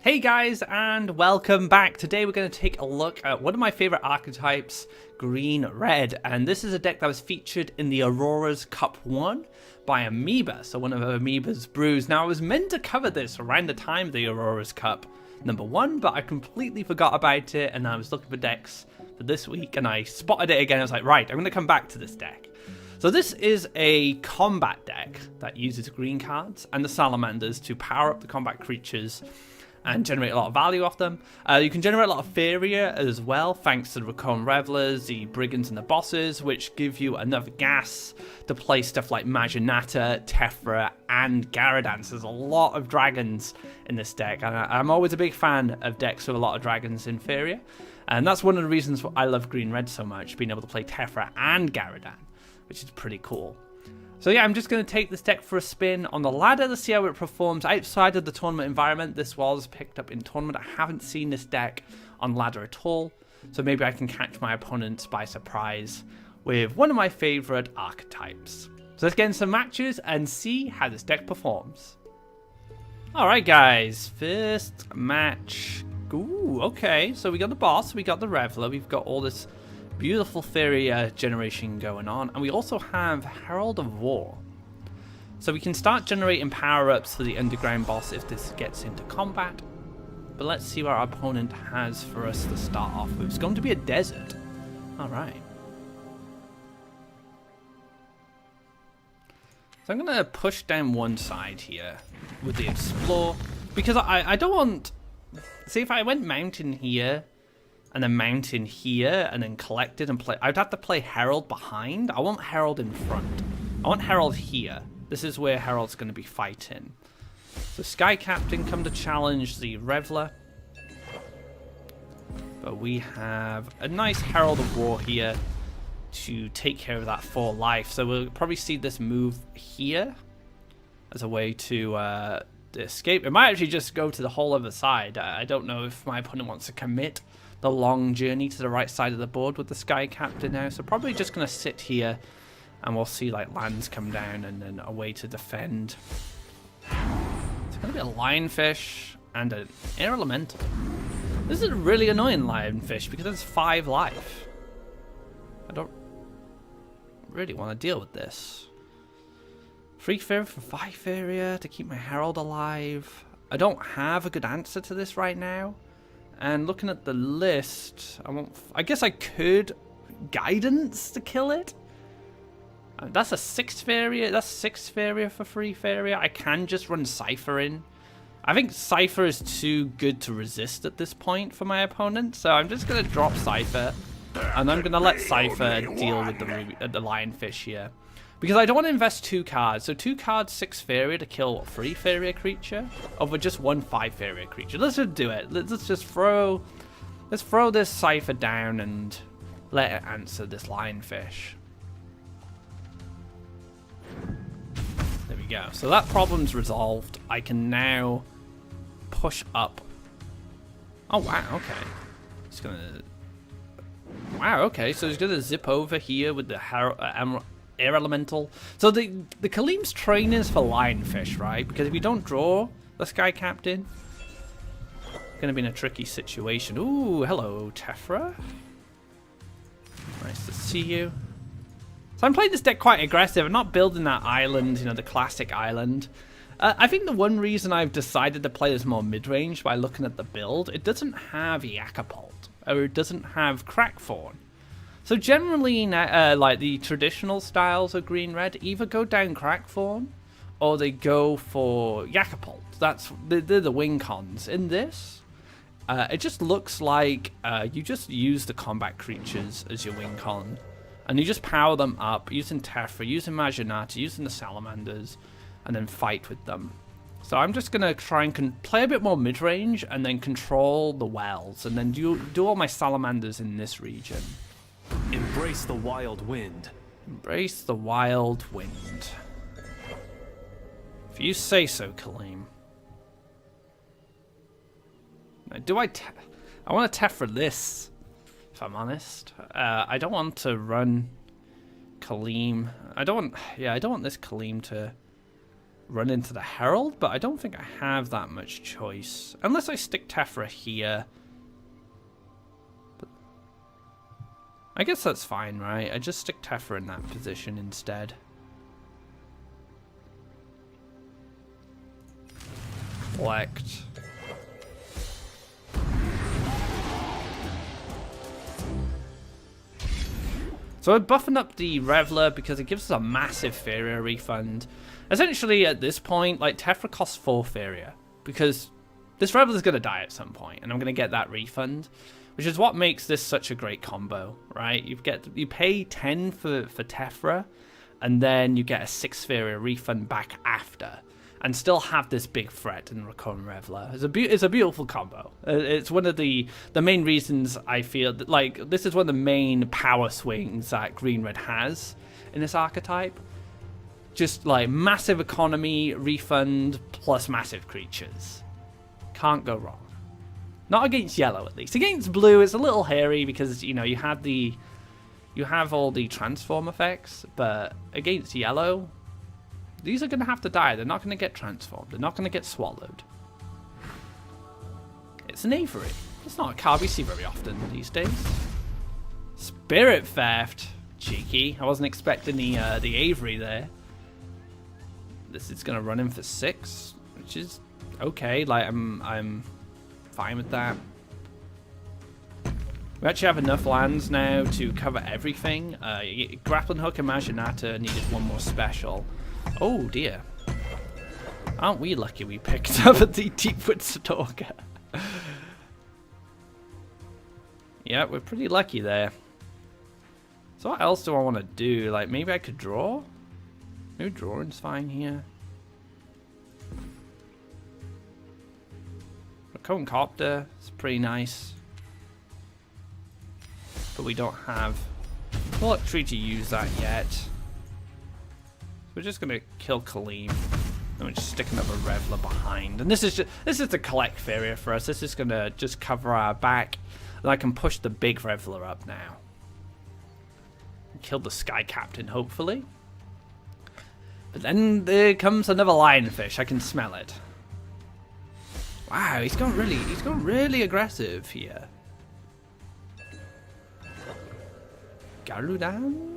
Hey guys, and welcome back. Today we're going to take a look at one of my favorite archetypes, Green Red, and this is a deck that was featured in the Aurora's Cup 1 by Amoeba, so one of Amoeba's brews. Now I was meant to cover this around the time of the Aurora's Cup number 1, but I completely forgot about it, and I was looking for decks for this week, and I spotted it again. I was like, right, I'm going to come back to this deck. So this is a combat deck that uses green cards and the Salamanders to power up the combat creatures and generate a lot of value off them. You can generate a lot of Faeria as well, thanks to the Recon Revelers, the Brigands, and the Bosses, which give you enough gas to play stuff like Maginata, Tephra, and Gyarados. There's a lot of dragons in this deck, and I'm always a big fan of decks with a lot of dragons in Faeria. And that's one of the reasons why I love Green Red so much, being able to play Tephra and Gyarados, which is pretty cool. So yeah, I'm just going to take this deck for a spin on the ladder to see how it performs outside of the tournament environment. This was picked up in tournament. I haven't seen this deck on ladder at all, so maybe I can catch my opponents by surprise with one of my favorite archetypes. So let's get in some matches and see how this deck performs. Alright guys, first match. Ooh, okay, so we got the boss, we got the Reveler, we've got all this beautiful Faeria generation going on, and we also have Herald of War. So we can start generating power-ups for the underground boss if this gets into combat. But let's see what our opponent has for us to start off with. It's going to be a desert. Alright. So I'm going to push down one side here with the Explore, because I don't want... See, if I went mountain here, and then mountain here, and then collected and play... I'd have to play Herald behind. I want Herald in front. I want Herald here. This is where Herald's going to be fighting. So Sky Captain come to challenge the Reveler. But we have a nice Herald of War here to take care of that 4 life. So we'll probably see this move here as a way to escape. It might actually just go to the whole other side. I don't know if my opponent wants to commit the long journey to the right side of the board with the Sky Captain now, so probably just going to sit here and we'll see like lands come down and then a way to defend. It's going to be a Lionfish and an Air Elemental. This is a really annoying Lionfish because it's 5 life. I don't really want to deal with this. Free Faeria for 5 area to keep my Herald alive. I don't have a good answer to this right now. And looking at the list, I guess I could Guidance to kill it. That's a 6 Faeria. That's 6 Faeria for free Faeria. I can just run Cypher in. I think Cypher is too good to resist at this point for my opponent, so I'm just going to drop Cypher, and I'm going to let Cypher deal with the Lionfish here. Because I don't want to invest 2 cards. So 2 cards, 6 Faeria to kill a 3 Faeria creature over just 1 5 Faeria creature. Let's just do it. Let's just throw this Cypher down and let it answer this Lionfish. There we go. So that problem's resolved. I can now push up. Oh wow, okay. It's gonna... Wow, okay, so he's gonna zip over here with the Air Elemental. So the Kaleem's trainers for Lionfish, right? Because if you don't draw the Sky Captain, it's going to be in a tricky situation. Ooh, hello, Tephra. Nice to see you. So I'm playing this deck quite aggressive. I'm not building that island, you know, the classic island. I think the one reason I've decided to play this more mid-range by looking at the build, it doesn't have Yakapult, or it doesn't have Crackthorn. So generally, like the traditional styles of Green Red, either go down Crackthorn or they go for Yakapult. They're the win cons. In this, it just looks like you just use the combat creatures as your win con, and you just power them up using Tephra, using Maginata, using the Salamanders, and then fight with them. So I'm just gonna try and play a bit more mid range, and then control the wells, and then do all my Salamanders in this region. Embrace the wild wind. Embrace the wild wind. If you say so, Kaleem. Now, I want to Tephra this, if I'm honest. I don't want to run Kaleem. I don't want this Kaleem to run into the Herald, but I don't think I have that much choice. Unless I stick Tephra here. But I guess that's fine, right? I just stick Tephra in that position instead. Select. So we're buffing up the Reveler because it gives us a massive Faeria refund. Essentially, at this point, like, Tephra costs 4 Faeria because this Reveler's going to die at some point, and I'm going to get that refund, which is what makes this such a great combo, right? You pay 10 for Tephra, and then you get a 6 Faeria refund back after, and still have this big threat in Recurrent Reveler. It's a beautiful combo. It's one of the main reasons I feel that, like, this is one of the main power swings that Green-Red has in this archetype. Just, like, massive economy, refund, plus massive creatures. Can't go wrong. Not against yellow, at least. Against blue, it's a little hairy because, you know, you have all the transform effects, but against yellow, these are going to have to die. They're not going to get transformed. They're not going to get swallowed. It's an Avery. It's not a card we see very often these days. Spirit Theft. Cheeky. I wasn't expecting the Avery there. This is going to run in for 6, which is okay. Like, I'm fine with that. We actually have enough lands now to cover everything. Grappling Hook and Maginata needed one more special. Oh dear. Aren't we lucky we picked up the Deepwood Stalker? Yeah, we're pretty lucky there. So what else do I want to do? Like, maybe I could draw? Maybe drawing's fine here. A Cone Copter is pretty nice. But we don't have the luxury to use that yet. We're just gonna kill Kaleem, and we're just stick another Reveler behind. And this is to collect Faeria for us. This is gonna just cover our back, and I can push the big Reveler up now. Kill the Sky Captain, hopefully. But then there comes another Lionfish. I can smell it. Wow, he's gone really aggressive here. Garudan.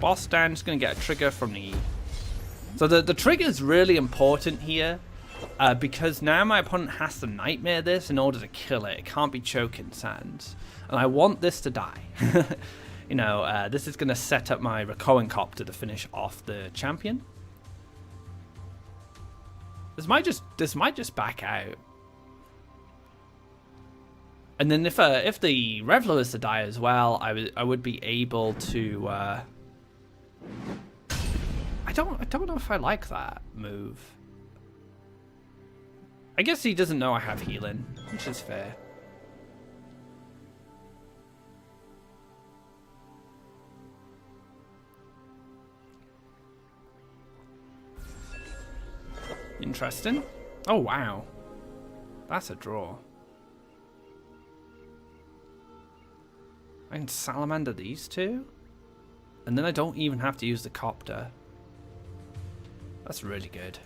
Boss down, just going to get a trigger from the... So the trigger is really important here, because now my opponent has to Nightmare this in order to kill it. It can't be Choking Sands. And I want this to die. You know, this is going to set up my Recurrent Copter to finish off the champion. This might just back out. And then if the Reveler is to die as well, I would be able to... I don't know if I like that move. I guess he doesn't know I have healing, which is fair. Interesting. Oh wow. That's a draw. I can Salamander these two? And then I don't even have to use the Copter. That's really good.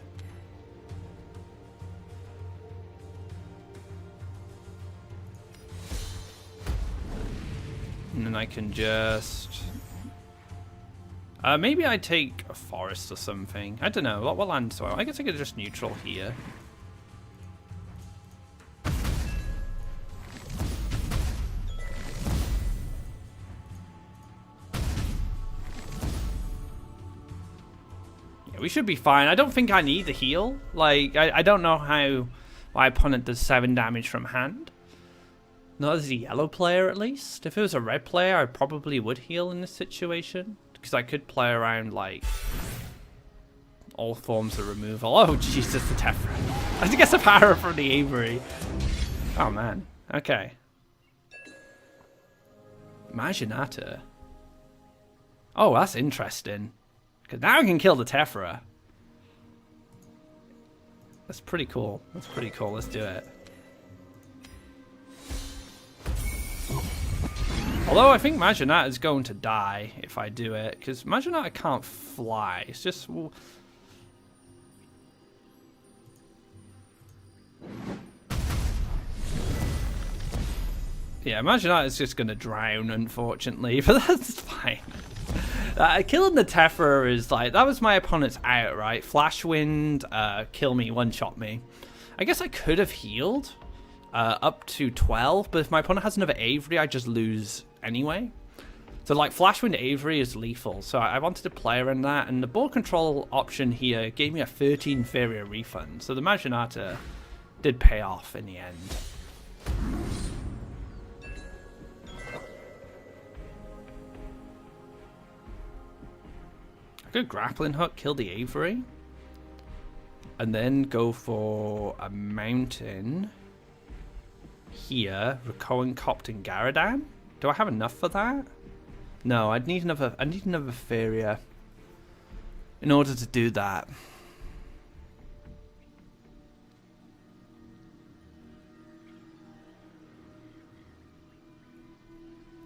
And then I can just... maybe I take a forest or something. I don't know. What land do I guess I could just neutral here. We should be fine. I don't think I need the heal. Like, I don't know how my opponent does 7 damage from hand. Not as a yellow player, at least. If it was a red player, I probably would heal in this situation. Because I could play around, like, all forms of removal. Oh, Jesus, the Tephra. I think it's a power from the Avery. Oh, man. Okay. Maginata. Oh, that's interesting. Because now I can kill the Tephra. That's pretty cool. That's pretty cool. Let's do it. Although I think Maginata is going to die if I do it, because Maginata can't fly. It's just... Yeah, Maginata is just going to drown, unfortunately, but that's fine. Killing the Tephra is like... That was my opponent's out, right? Flash Wind, kill me, one-shot me. I guess I could have healed up to 12, but if my opponent has another Avery, I just lose anyway. So like Flash Wind Avery is lethal, so I wanted to play around that, and the board control option here gave me a 13 Faeria refund, so the Maginata did pay off in the end. I could Grappling Hook, kill the Avery, and then go for a Mountain here, Recoin Copt and Garadan. Do I have enough for that? No, I need another Faeria in order to do that.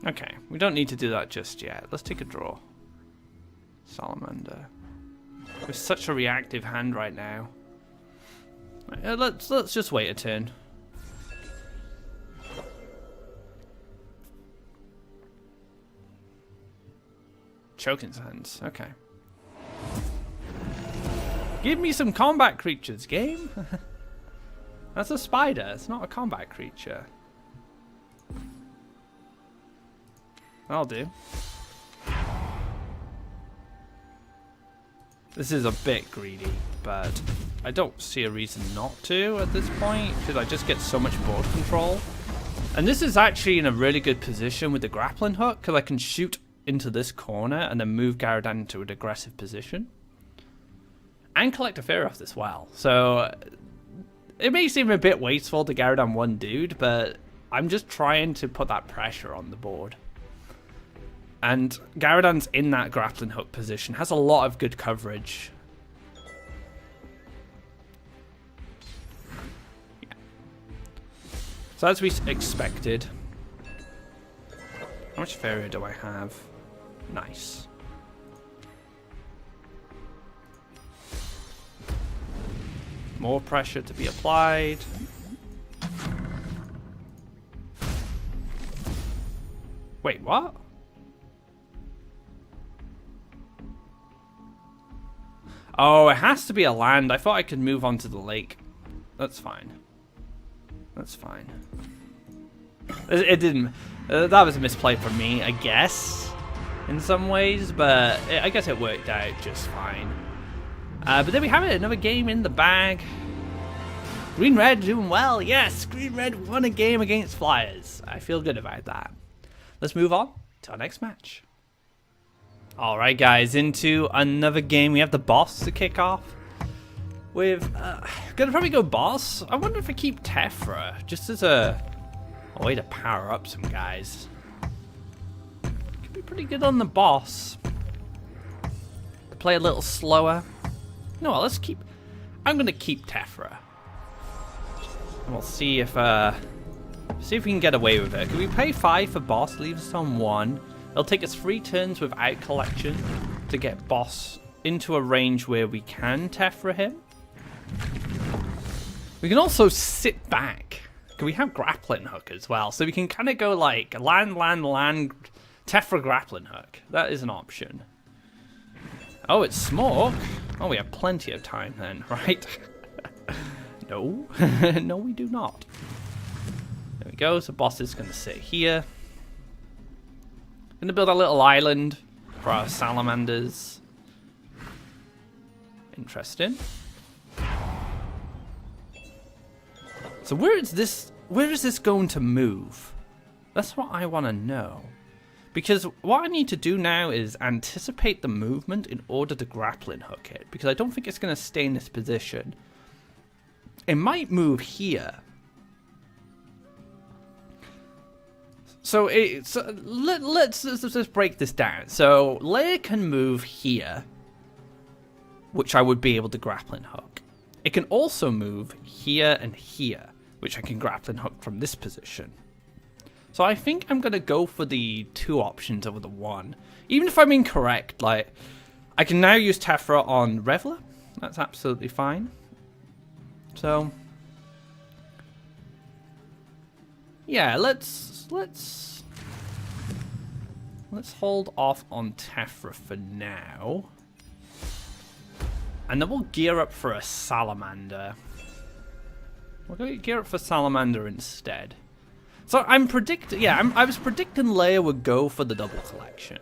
Okay, we don't need to do that just yet. Let's take a draw. Salamander. We're such a reactive hand right now. Let's just wait a turn. Choking Sands, okay. Give me some combat creatures, game. That's a spider, it's not a combat creature. I'll do. This is a bit greedy, but I don't see a reason not to at this point, because I just get so much board control. And this is actually in a really good position with the Grappling Hook, because I can shoot into this corner and then move Garadan into an aggressive position. And collect a Faeria as well. So it may seem a bit wasteful to Garadan one dude, but I'm just trying to put that pressure on the board. And Garadan's in that Grappling Hook position, has a lot of good coverage. Yeah. So as we expected. How much Faeria do I have? Nice. More pressure to be applied. Wait, what? Oh, it has to be a land. I thought I could move onto the lake. That's fine. That's fine. It didn't... that was a misplay for me, I guess. In some ways, but I guess it worked out just fine. But there we have it, another game in the bag. Green-Red doing well, yes! Green-Red won a game against Flyers. I feel good about that. Let's move on to our next match. Alright guys, into another game. We have the boss to kick off. With, gonna probably go boss. I wonder if I keep Tephra, just as a way to power up some guys. Could be pretty good on the boss. Play a little slower. You know what, let's keep... I'm gonna keep Tephra. And we'll see if we can get away with it. Can we pay 5 for boss, leave us on 1. It'll take us 3 turns without collection to get boss into a range where we can Tephra him. We can also sit back. We have Grappling Hook as well, so we can kind of go like land, Tephra Grappling Hook. That is an option. Oh, it's Smoke. Oh, we have plenty of time then, right? No. No, we do not. There we go. So boss is going to sit here. Going to build a little island for our salamanders. Interesting. So where is this going to move? That's what I want to know. Because what I need to do now is anticipate the movement in order to Grappling Hook it. Because I don't think it's going to stay in this position. It might move here. So let's break this down. So Lair can move here, which I would be able to Grappling Hook. It can also move here and here, which I can Grappling Hook from this position. So I think I'm going to go for the 2 options over the 1. Even if I'm incorrect, like, I can now use Tephra on Reveler. That's absolutely fine. So, yeah, let's hold off on Tephra for now. And then we'll gear up for a Salamander. We'll go gear up for Salamander instead. So I'm predicting, yeah, I was predicting Leia would go for the double collection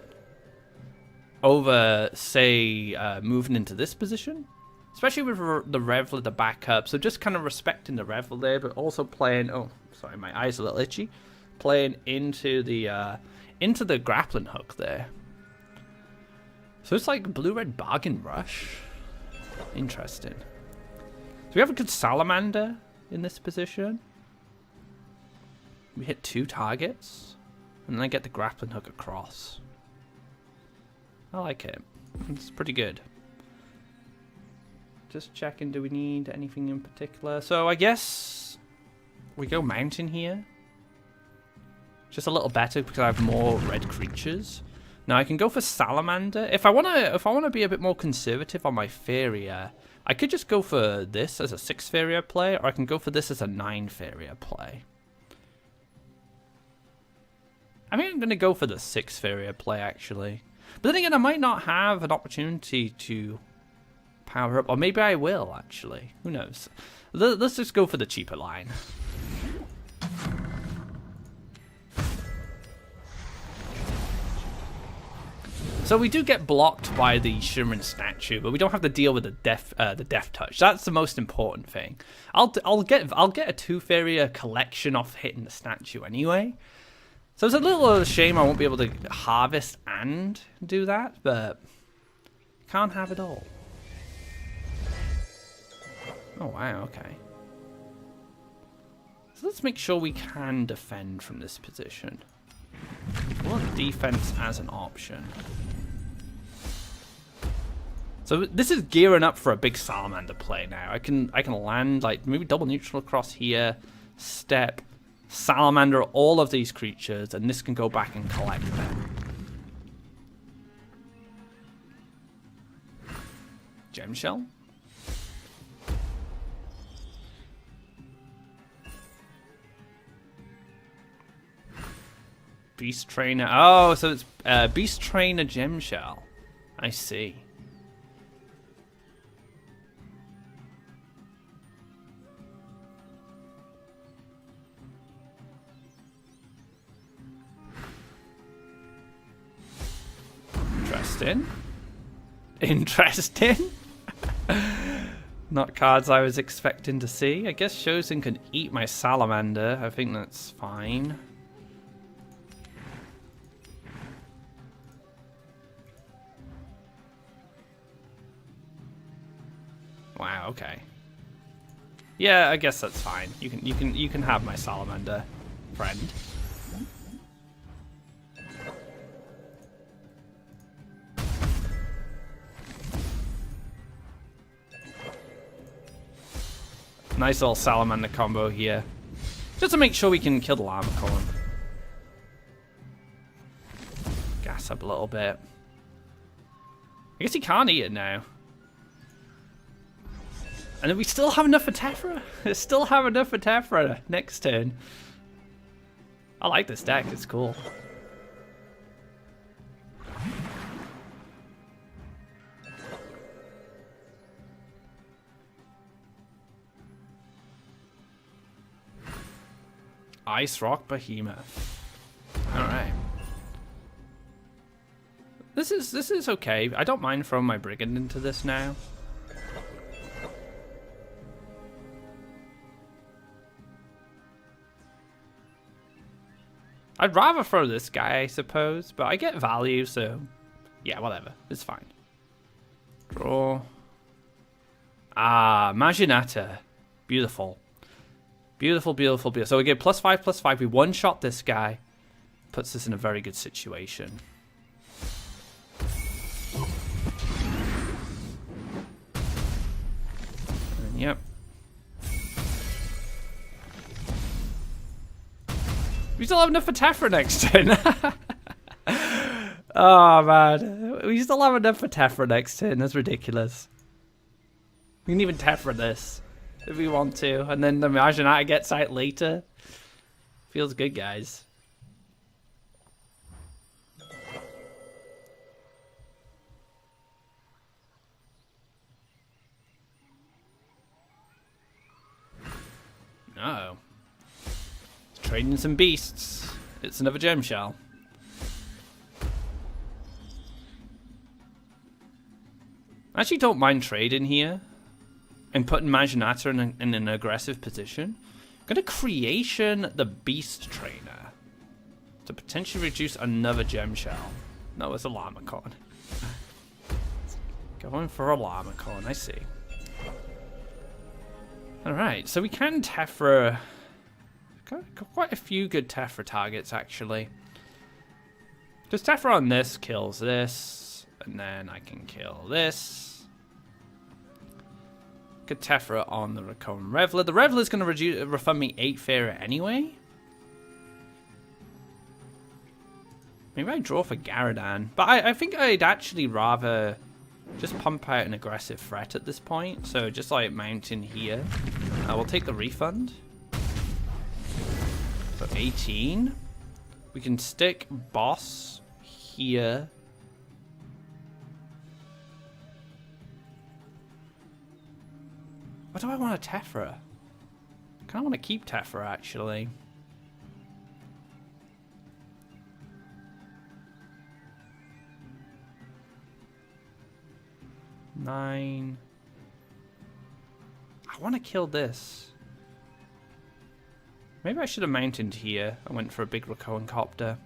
over, say, moving into this position, especially with the Reveler to back up. So just kind of respecting the Reveler there, but also playing. Oh, sorry, my eyes are a little itchy. Playing into the grappling hook there. So it's like blue-red bargain rush. Interesting. So we have a good Salamander in this position. We hit 2 targets, and then I get the grappling hook across. I like it. It's pretty good. Just checking, do we need anything in particular? So I guess we go mountain here. Just a little better because I have more red creatures. Now I can go for Salamander. If I wanna be a bit more conservative on my Faeria, I could just go for this as a 6 Faeria play, or I can go for this as a 9 Faeria play. I think I'm going to go for the 6 Faeria play, actually. But then again, I might not have an opportunity to power up. Or maybe I will, actually. Who knows? Let's just go for the cheaper line. So we do get blocked by the Shimmering Statue, but we don't have to deal with the death touch. That's the most important thing. I'll get a 2 Faeria collection off hitting the statue anyway. So it's a little of a shame I won't be able to harvest and do that, but can't have it all. Oh wow, okay. So let's make sure we can defend from this position. We want defense as an option. So this is gearing up for a big Salamander play now. I can land, like, maybe double neutral across here, step, Salamander all of these creatures, and this can go back and collect them. Gem Shell? Beast Trainer. Oh, so it's Beast Trainer Gem Shell. I see. Interesting. Not cards I was expecting to see. I guess Chosen can eat my Salamander. I think that's fine. Wow, okay. Yeah, I guess that's fine. You can have my Salamander, friend. Nice little Salamander combo here. Just to make sure we can kill the Llamacorn. Gas up a little bit. I guess he can't eat it now. And then we still have enough for Tephra. Still have enough for Tephra next turn. I like this deck, it's cool. Ice Rock Behemoth. Alright. This is okay. I don't mind throwing my Brigand into this now. I'd rather throw this guy, I suppose, but I get value, so yeah, whatever. It's fine. Draw. Ah, Maginata. Beautiful. Beautiful, beautiful, beautiful. So we get +5/+5. We one-shot this guy. Puts us in a very good situation. And yep. We still have enough for Tephra next turn. Oh, man. We still have enough for Tephra next turn. That's ridiculous. We can even Tephra this if we want to. And then the Marginata gets out later. Feels good, guys. Uh-oh. Trading some beasts. It's another gem shell. I actually don't mind trading here and putting Marginata in an aggressive position. I'm going to Creation the Beast Trainer to potentially reduce another gem shell. No, it's a Llamacorn. Going for a Llamacorn, I see. Alright, so we can Tephra. Got quite a few good Tephra targets, actually. Because Tephra on this kills this, and then I can kill this. Good Tephra on the Recon Reveler. The Reveler is going to refund me 8 Faeria anyway. Maybe I draw for Garadan. But I think I'd actually rather just pump out an aggressive threat at this point. So just like Mountain here. We'll take the refund. So 18. We can stick Boss here. What do I want to Tephra? I kind of want to keep Tephra, actually. Nine. I want to kill this. Maybe I should have mounted here. I went for a big Rakoan Copter.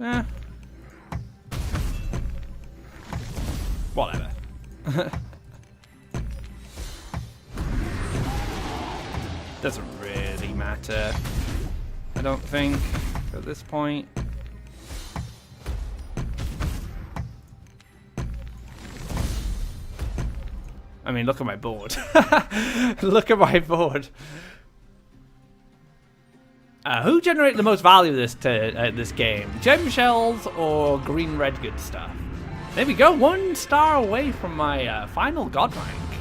Eh. Whatever. Doesn't really matter, I don't think, at this point. I mean, look at my board. Look at my board. Who generated the most value this game? Gem shells or green-red good stuff? There we go, 1 star away from my final god rank.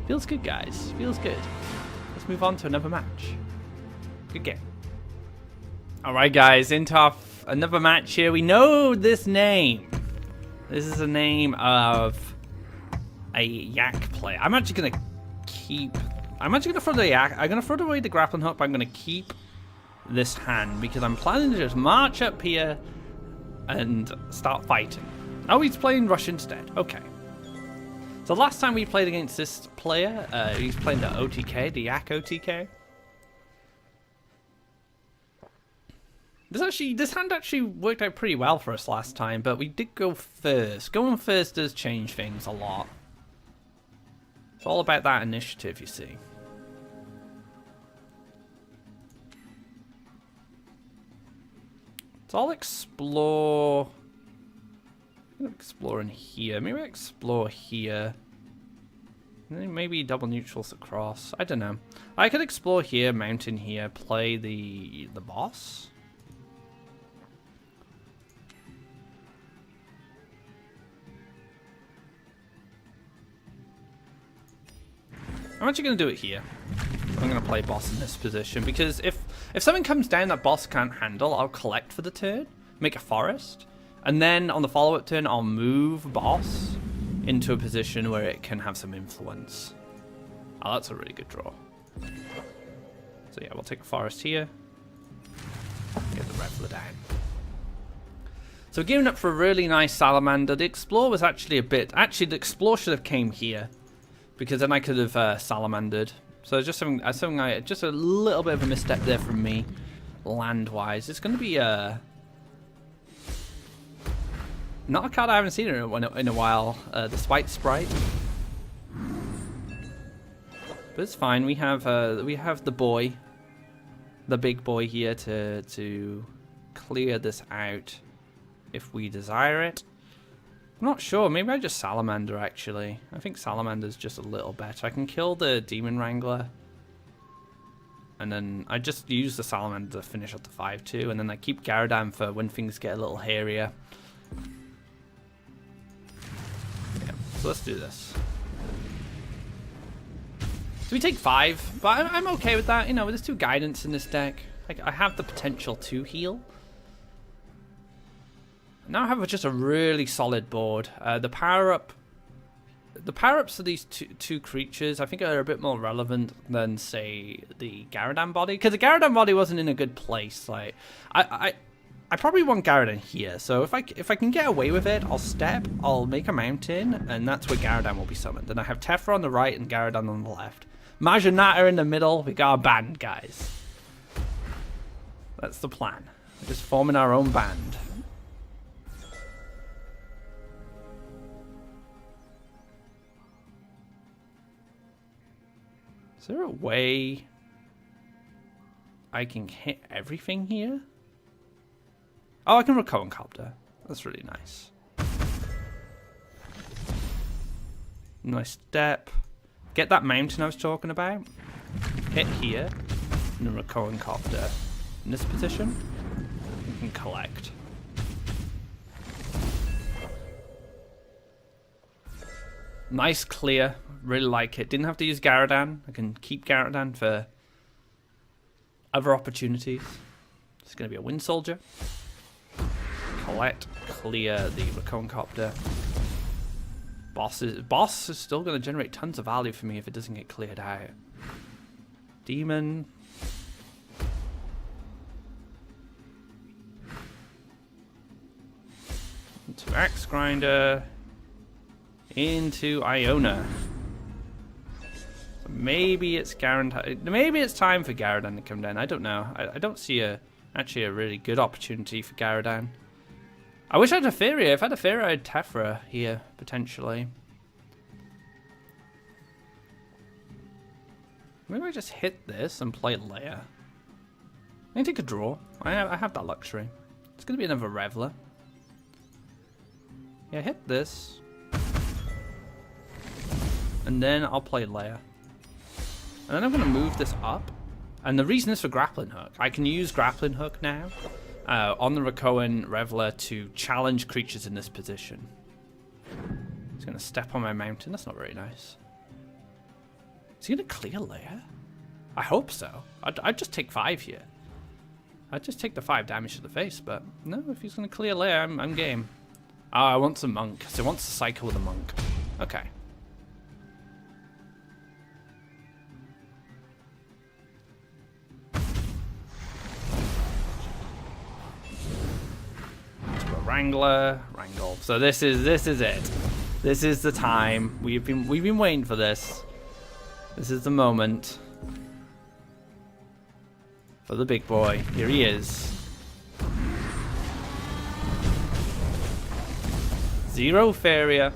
Feels good, guys. Feels good. Let's move on to another match. Good game. Alright, guys, into another match here. We know this name. This is the name of a Yak player. I'm actually going to keep... I'm actually going to throw the Yak. I'm going to throw away the grappling hook, but I'm going to keep this hand because I'm planning to just march up here and start fighting. Oh, he's playing Rush instead. Okay. So last time we played against this player, he's playing the OTK, the Yak OTK. This hand actually worked out pretty well for us last time, but we did go first. Going first does change things a lot. It's all about that initiative, you see. So I'll explore... Explore in here. Maybe explore here. And then maybe double neutrals across. I don't know. I could explore here, mountain here, play the boss. I'm actually going to do it here. I'm going to play boss in this position because if something comes down that boss can't handle, I'll collect for the turn, make a forest. And then on the follow-up turn, I'll move boss into a position where it can have some influence. Oh, that's a really good draw. So yeah, we'll take a forest here. Get the Reveler down. So we're gearing up for a really nice Salamander. The Explore was actually a bit... Actually, the Explore should have came here. Because then I could have Salamandered. So just just a little bit of a misstep there from me, land-wise. It's going to be not a card I haven't seen in a while. The White Sprite, but it's fine. We have the boy, the big boy here to clear this out if we desire it. I'm not sure. Maybe I just Salamander, actually. I think Salamander's just a little better. I can kill the Demon Wrangler. And then I just use the Salamander to finish up the 5-2. And then I keep Gyaradan for when things get a little hairier. Yeah, so let's do this. So we take 5, but I'm okay with that. You know, there's 2 guidance in this deck. I have the potential to heal. Now I have just a really solid board. The power-ups of these two creatures, I think, are a bit more relevant than, say, the Gyaradan body. Because the Gyaradan body wasn't in a good place. Like, I probably want Gyaradan here. So if I can get away with it, I'll step, I'll make a mountain, and that's where Gyaradan will be summoned. And I have Tephra on the right and Gyaradan on the left. Majanata in the middle. We got a band, guys. That's the plan. We're just forming our own band. Is there a way I can hit everything here? Oh, I can Recurrent Copter. That's really nice. Nice step. Get that mountain I was talking about. Hit here. And then Recurrent Copter. In this position, you can collect. Nice clear. Really like it. Didn't have to use Gyaradan. I can keep Gyaradan for other opportunities. It's going to be a Wind Soldier. Collect, clear the Recurrent Copter. Boss is still going to generate tons of value for me if it doesn't get cleared out. Demon. Into Axe Grinder. Into Iona. So maybe it's guaranteed. Maybe it's time for Gyaradan to come down. I don't know. I don't see actually a really good opportunity for Gyaradan. I wish I had a Faeria. If I had a Faeria, I'd Tephra here, potentially. Maybe I just hit this and play Leia. I can take a draw. I have that luxury. It's going to be another Reveler. Yeah, hit this. And then I'll play Leia. And then I'm going to move this up. And the reason is for Grappling Hook. I can use Grappling Hook now on the Recohen Reveler to challenge creatures in this position. He's going to step on my mountain. That's not very nice. Is he going to clear Leia? I hope so. I'd just take 5 here. I'd just take the 5 damage to the face, but no, if he's going to clear Leia, I'm game. Oh, I want some Monk. So he wants to cycle with a Monk. Okay. Wrangle. So this is it. This is the time. We've been waiting for this. This is the moment for the big boy. Here he is. 0 Faeria.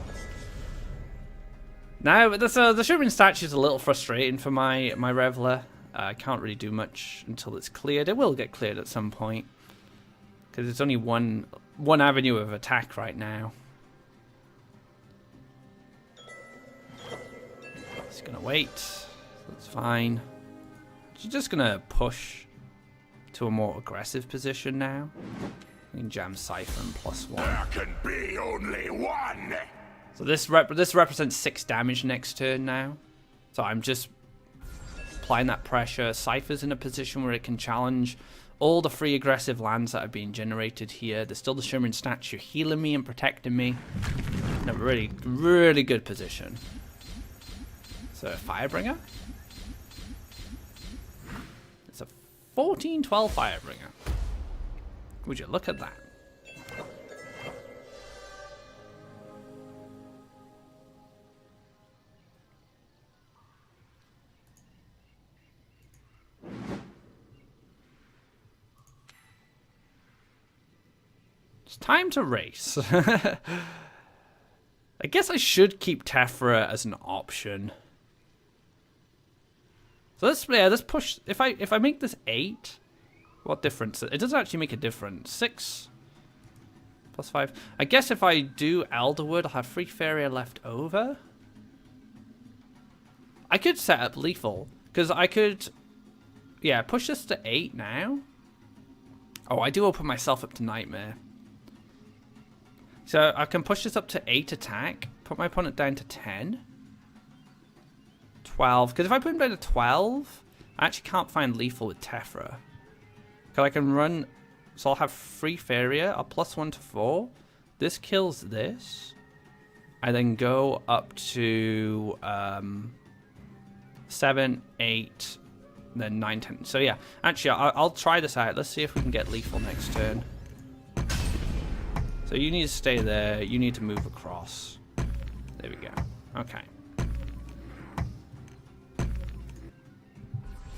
Now the Sherman statue is a little frustrating for my Reveler. I can't really do much until it's cleared. It will get cleared at some point because it's only one avenue of attack right now. It's gonna wait. That's fine. She's just gonna push to a more aggressive position now. We can jam Siphon +1. There can be only one. So this represents 6 damage next turn now. So I'm just applying that pressure. Cypher's in a position where it can challenge all the free aggressive lands that are being generated here. There's still the Shimmering Statue healing me and protecting me. In a really, really good position. So Firebringer. It's a 14-12 Firebringer. Would you look at that? It's time to race. I guess I should keep Tephra as an option. So let's push. If I make this 8, what difference? It doesn't actually make a difference. 6 +5. I guess if I do Elderwood, I'll have 3 Faeria left over. I could set up Lethal because I could Yeah, push this to 8 now. Oh, I do open myself up to Nightmare. So I can push this up to 8 attack. Put my opponent down to 10. 12. Because if I put him down to 12, I actually can't find lethal with Tephra. Because I can run... So I'll have 3 Faeria. I'll +1 to 4. This kills this. I then go up to 7, 8, then 9, 10. So yeah, actually I'll try this out. Let's see if we can get lethal next turn. So you need to stay there. You need to move across. There we go. Okay.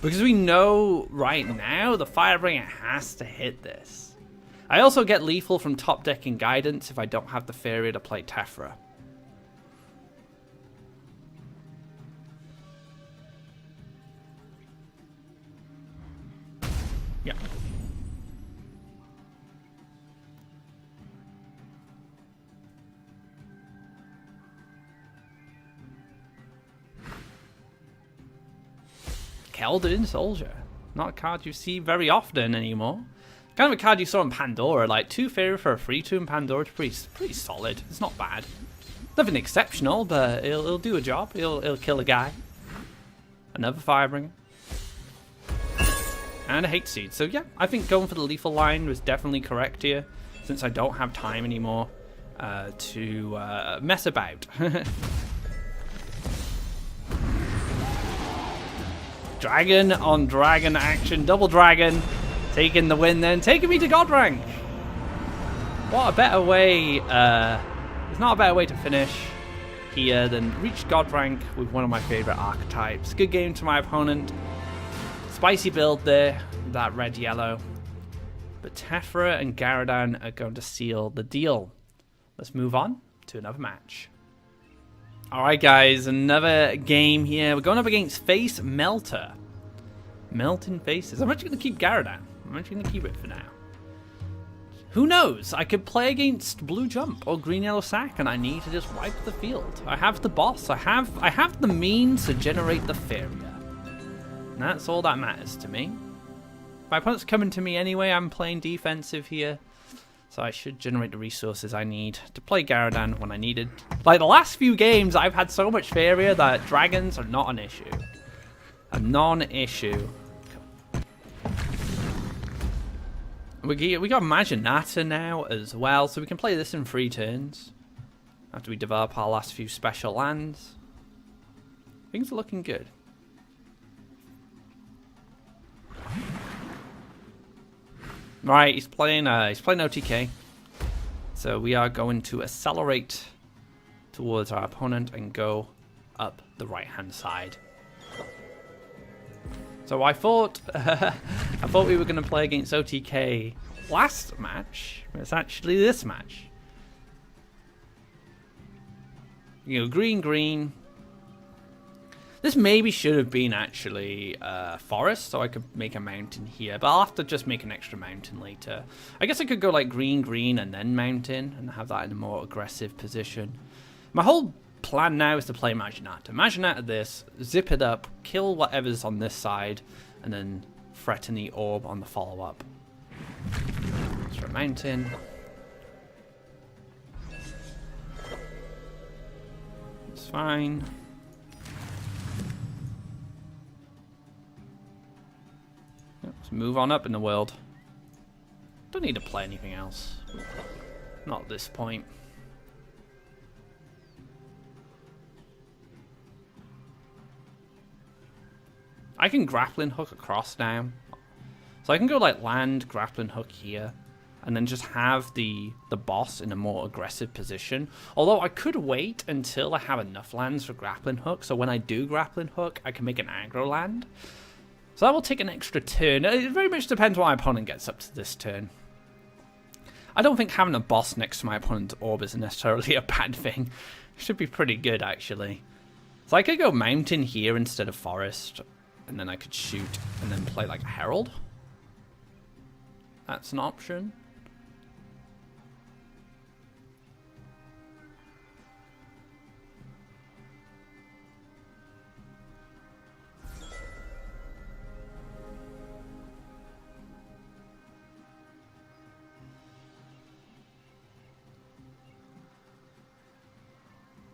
Because we know right now the Firebringer has to hit this. I also get lethal from top decking guidance if I don't have the Faeria to play Tephra. Yeah. Keldon Soldier. Not a card you see very often anymore. Kind of a card you saw in Pandora. Like 2 Faeria for a 3/2 in Pandora is pretty solid. It's not bad. Nothing exceptional, but it'll do a job. It'll kill a guy. Another Firebringer. And a Hate Seed. So yeah, I think going for the lethal line was definitely correct here, since I don't have time anymore to mess about. Dragon on dragon action, double dragon, taking the win then, taking me to God rank. What a better way, there's not a better way to finish here than reach God rank with one of my favourite archetypes. Good game to my opponent. Spicy build there, that red-yellow. But Tephra and Garadan are going to seal the deal. Let's move on to another match. Alright guys, another game here. We're going up against Face Melter. Melting Faces. I'm actually going to keep Garadan. I'm actually going to keep it for now. Who knows? I could play against Blue Jump or Green Yellow Sack and I need to just wipe the field. I have the boss. I have the means to generate the Faeria. And that's all that matters to me. My opponent's coming to me anyway. I'm playing defensive here. So I should generate the resources I need to play Garadan when I needed. Like the last few games, I've had so much Faeria that dragons are not an issue. A non-issue. We got Maginata now as well, so we can play this in 3 turns. After we develop our last few special lands. Things are looking good. Right, he's playing OTK. So we are going to accelerate towards our opponent and go up the right-hand side. So I thought we were going to play against OTK last match. It's actually this match. You know, green. This maybe should have been actually forest, so I could make a mountain here. But I'll have to just make an extra mountain later. I guess I could go like green, and then mountain, and have that in a more aggressive position. My whole plan now is to play Maginata. Maginata this, zip it up, kill whatever's on this side, and then threaten the orb on the follow-up. Let's try mountain. It's fine. Let's move on up in the world. Don't need to play anything else. Not at this point. I can grappling hook across now. So I can go like land, grappling hook here. And then just have the boss in a more aggressive position. Although I could wait until I have enough lands for grappling hook. So when I do grappling hook, I can make an aggro land. So that will take an extra turn. It very much depends what my opponent gets up to this turn. I don't think having a boss next to my opponent's orb is necessarily a bad thing. It should be pretty good, actually. So I could go mountain here instead of forest. And then I could shoot and then play like a herald. That's an option.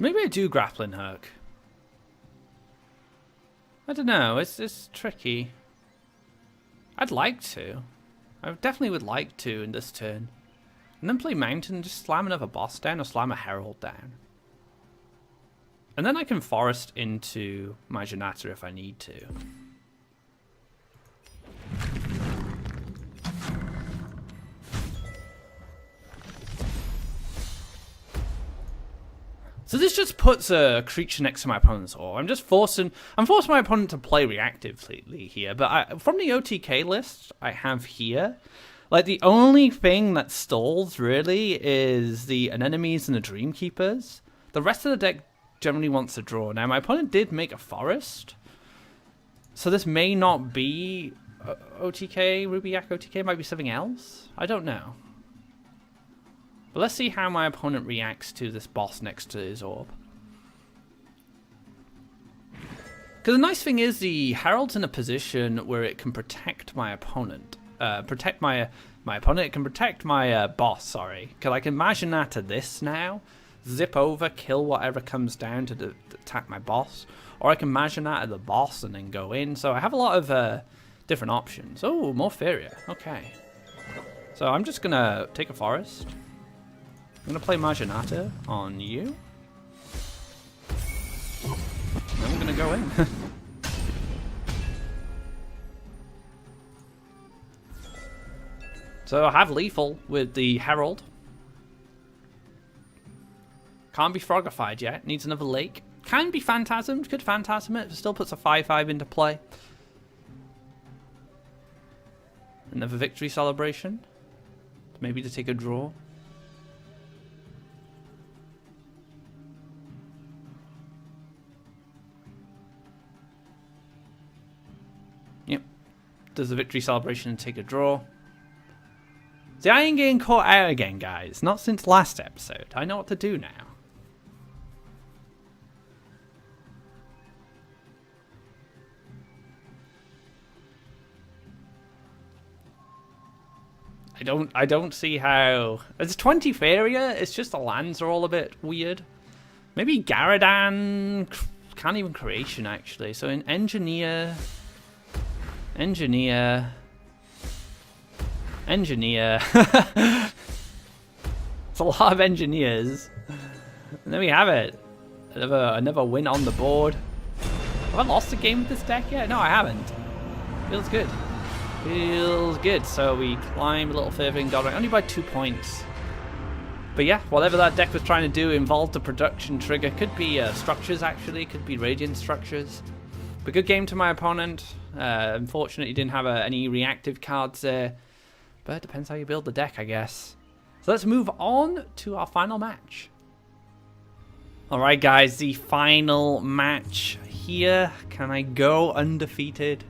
Maybe I do grappling hook. I don't know. It's tricky. I'd like to. I definitely would like to in this turn. And then play Mountain and just slam another boss down or slam a Herald down. And then I can forest into my Janata if I need to. So this just puts a creature next to my opponent's ore. I'm forcing my opponent to play reactively here. But from the OTK list I have here, like the only thing that stalls really is the anemones and the Dreamkeepers. The rest of the deck generally wants to draw. Now my opponent did make a forest, so this may not be OTK, Rubiak OTK. It might be something else. I don't know. But let's see how my opponent reacts to this boss next to his orb. Because the nice thing is the Herald's in a position where it can protect my opponent. Protect my opponent. It can protect my boss, sorry. Because I can imagine that to this now. Zip over, kill whatever comes down to attack my boss. Or I can imagine that at the boss and then go in. So I have a lot of different options. Oh, more Faeria. Okay. So I'm just going to take a forest. I'm going to play Marginata on you. Then we're going to go in. So I have lethal with the Herald. Can't be Frogified yet. Needs another lake. Can be Phantasmed. Could Phantasm it. Still puts a 5/5 into play. Another victory celebration. Maybe to take a draw. Yep. Does the victory celebration and take a draw. See, I ain't getting caught out again, guys. Not since last episode. I know what to do now. I don't see how... It's 20 Faeria. It's just the lands are all a bit weird. Maybe Garadan... Can't even creation, actually. So in Engineer... Engineer... It's a lot of engineers. And there we have it. Another win on the board. Have I lost a game with this deck yet? No, I haven't. Feels good. Feels good. So we climb a little further in God rank, only by 2 points. But yeah, whatever that deck was trying to do involved a production trigger. Could be structures, actually. Could be radiant structures. But good game to my opponent. Unfortunately, didn't have any reactive cards there. But it depends how you build the deck, I guess. So let's move on to our final match. Alright guys, the final match here. Can I go undefeated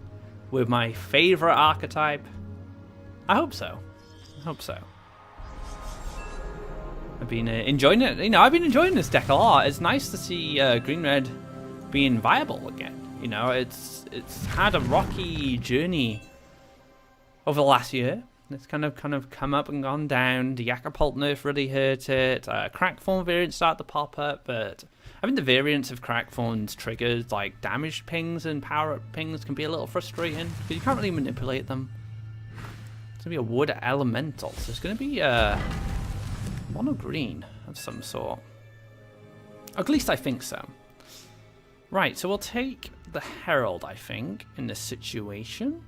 with my favorite archetype? I hope so. I hope so. I've been enjoying it. You know, I've been enjoying this deck a lot. It's nice to see green-red being viable again. You know, it's had a rocky journey over the last year. It's kind of come up and gone down. The Aquablad nerf really hurt it. Crackthorn variants start to pop up, but I think the variants of Crackthorn's triggers, like damage pings and power up pings, can be a little frustrating because you can't really manipulate them. It's gonna be a wood elemental, so it's gonna be mono green of some sort. At least I think so. Right, so we'll take the Herald, I think, in this situation.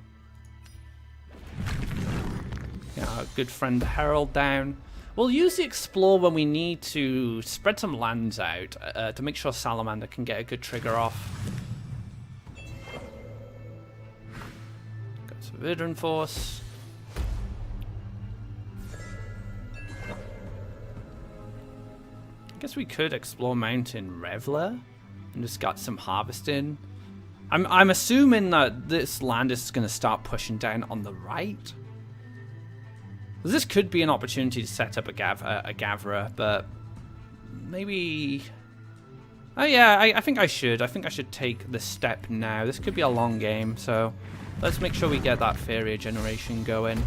Get our good friend the Herald down. We'll use the Explore when we need to spread some lands out to make sure Salamander can get a good trigger off. Got some Verdant Force. I guess we could Explore Mountain Reveler and just got some harvesting. I'm assuming that this land is going to start pushing down on the right. This could be an opportunity to set up a Gatherer, but maybe... Oh yeah, I think I should. I think I should take the step now. This could be a long game, so let's make sure we get that Faeria generation going.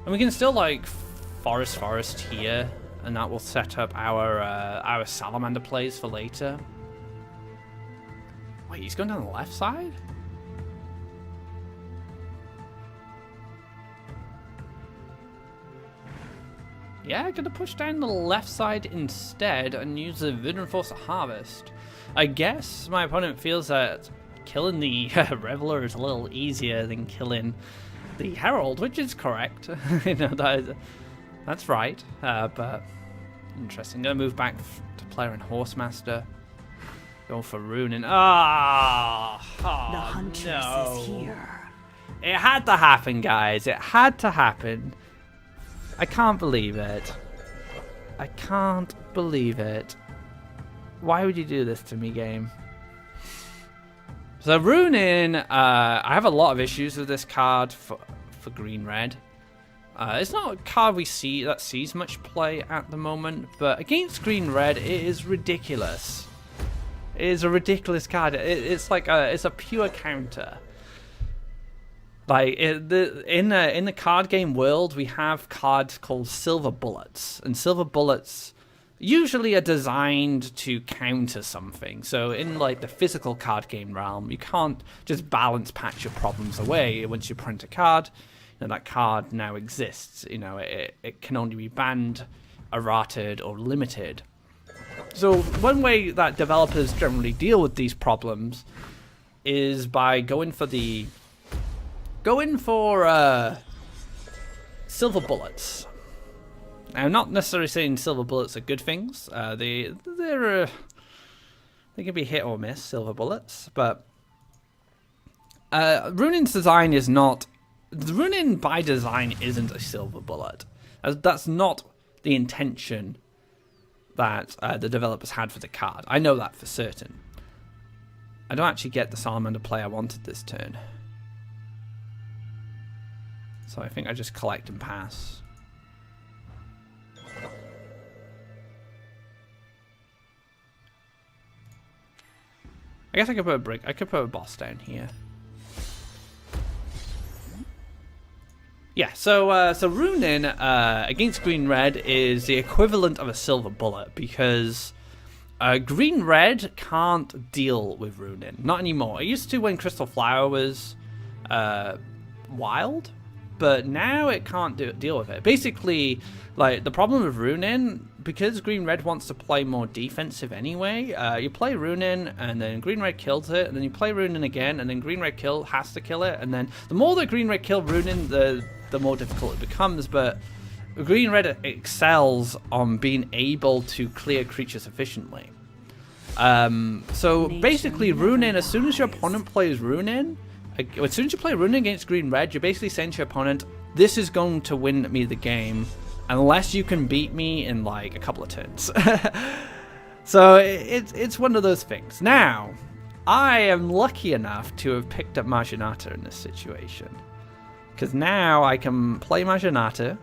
And we can still, like, forest here and that will set up our Salamander plays for later. Wait, he's going down the left side? Yeah, gonna push down the left side instead and use the Reinforced Harvest. I guess my opponent feels that killing the Reveler is a little easier than killing the Herald, which is correct. You know, that's right. But interesting. Gonna move back to player and Horsemaster. Go for Runin. Oh, The Huntress no. is here. It had to happen, guys. It had to happen. I can't believe it. I can't believe it. Why would you do this to me, game? So Runin, I have a lot of issues with this card for green-red. It's not a card that sees much play at the moment, but against green-red, it is ridiculous. It is a ridiculous card. It's like it's a pure counter. Like in the card game world, we have cards called silver bullets, and silver bullets usually are designed to counter something. So in like the physical card game realm, you can't just balance patch your problems away. Once you print a card, you know, that card now exists. You know, it can only be banned, errated, or limited. So one way that developers generally deal with these problems is by going for silver bullets. Now, not necessarily saying silver bullets are good things. They can be hit or miss, silver bullets. But Runin's design is not. Runin by design isn't a silver bullet. That's not the intention that the developers had for the card. I know that for certain. I don't actually get the Salamander play I wanted this turn. So I think I just collect and pass. I guess I could put a brick. I could put a boss down here. Yeah. So Runin against green red is the equivalent of a silver bullet because green red can't deal with Runin. Not anymore. It used to when Crystal Flower was wild. But now it can't deal with it. Basically, like the problem with Runin, because green-red wants to play more defensive anyway, you play Runin and then green-red kills it, and then you play Runin again, and then green-red has to kill it, and then the more that green-red kill Runin, the more difficult it becomes. But green-red excels on being able to clear creatures efficiently. So basically, Runin, as soon as your opponent plays Runin, as soon as you play Runin against green-red, you're basically saying to your opponent, this is going to win me the game unless you can beat me in like a couple of turns. So it's one of those things. Now, I am lucky enough to have picked up Marginata in this situation. Because now I can play Marginata.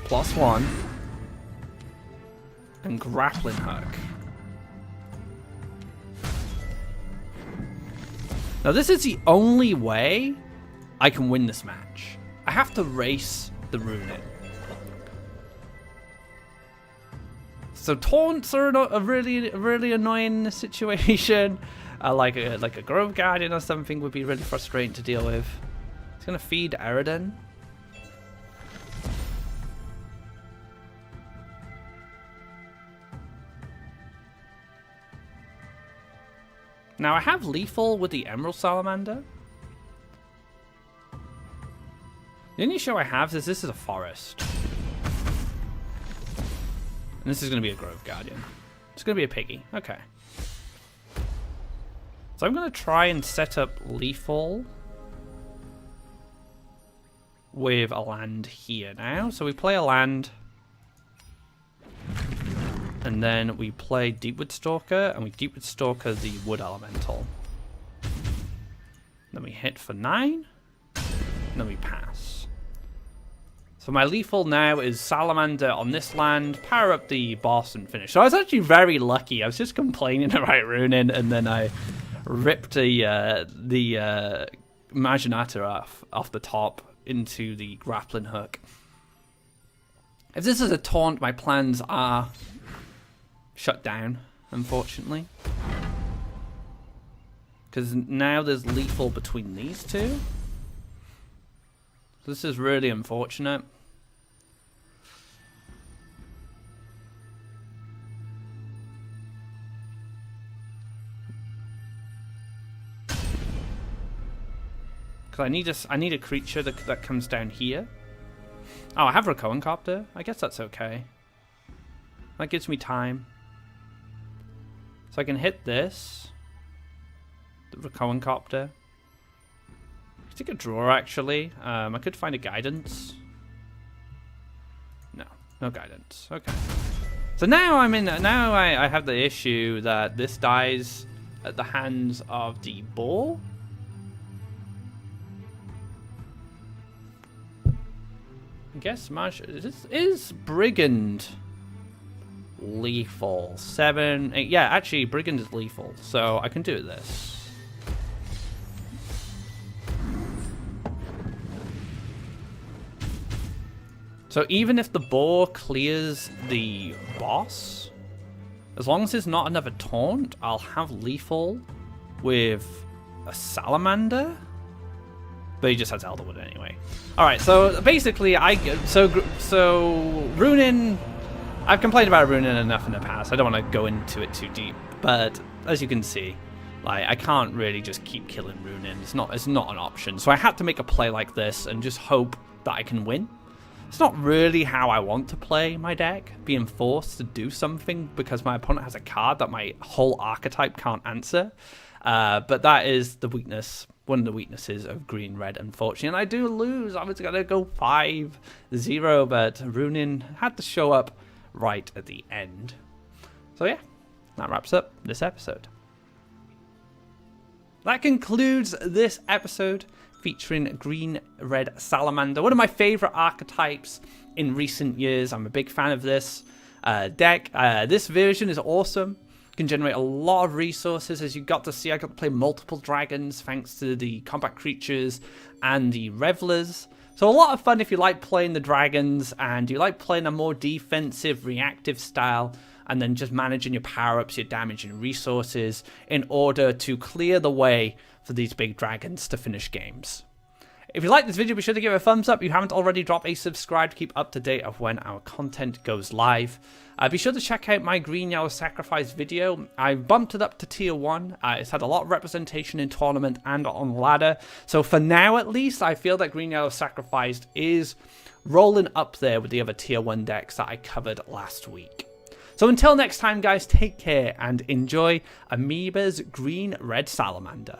+1. And Grappling Hook. Now this is the only way I can win this match. I have to race the Runin. So taunts are really annoying in this situation. Like a Grove Guardian or something would be really frustrating to deal with. It's gonna feed Eridan. Now, I have Lethal with the Emerald Salamander. The only issue I have is this is a forest. And this is going to be a Grove Guardian. It's going to be a piggy. Okay. So I'm going to try and set up Lethal with a land here now. So we play a land. And then we play Deepwood Stalker, and we Deepwood Stalker the Wood Elemental. Then we hit for 9, and then we pass. So my lethal now is Salamander on this land, power up the boss, and finish. So I was actually very lucky. I was just complaining about Runin, and then I ripped the Marginata off the top, into the grappling hook. If this is a taunt, my plans are shut down, unfortunately. Because now there's lethal between these two. This is really unfortunate. Because I need a creature that comes down here. Oh, I have a Copter. I guess that's okay. That gives me time. So I can hit this. The Copter. I could take a draw, actually. I could find a guidance. No guidance. Okay. So now I'm in. Now I have the issue that this dies at the hands of the ball. I guess is Brigand lethal? 7, 8. Yeah, actually, Brigand is lethal, so I can do this. So even if the boar clears the boss, as long as there's not another taunt, I'll have lethal with a Salamander. But he just has Elderwood anyway. Alright, so basically, so Runin, I've complained about Runin enough in the past. I don't want to go into it too deep. But as you can see, like, I can't really just keep killing Runin. It's not an option. So I had to make a play like this and just hope that I can win. It's not really how I want to play my deck, being forced to do something because my opponent has a card that my whole archetype can't answer. But that is the weakness. One of the weaknesses of green-red, unfortunately. And I do lose. I was going to go 5-0, but Runin had to show up right at the end. So yeah, that wraps up this episode. That concludes this episode featuring green-red Salamander. One of my favorite archetypes in recent years. I'm a big fan of this deck. This version is awesome. Can generate a lot of resources. As you got to see, I got to play multiple dragons thanks to the combat creatures and the revelers. So a lot of fun if you like playing the dragons and you like playing a more defensive, reactive style, and then just managing your power-ups, your damage, and resources in order to clear the way for these big dragons to finish games. If you like this video, be sure to give it a thumbs up. If you haven't already, drop a subscribe to keep up to date of when our content goes live. Be sure to check out my Green Yellow Sacrifice video. I bumped it up to tier 1. It's had a lot of representation in tournament and on ladder. So for now, at least, I feel that Green Yellow Sacrifice is rolling up there with the other tier 1 decks that I covered last week. So until next time, guys, take care and enjoy Amoeba's Green-Red Salamander.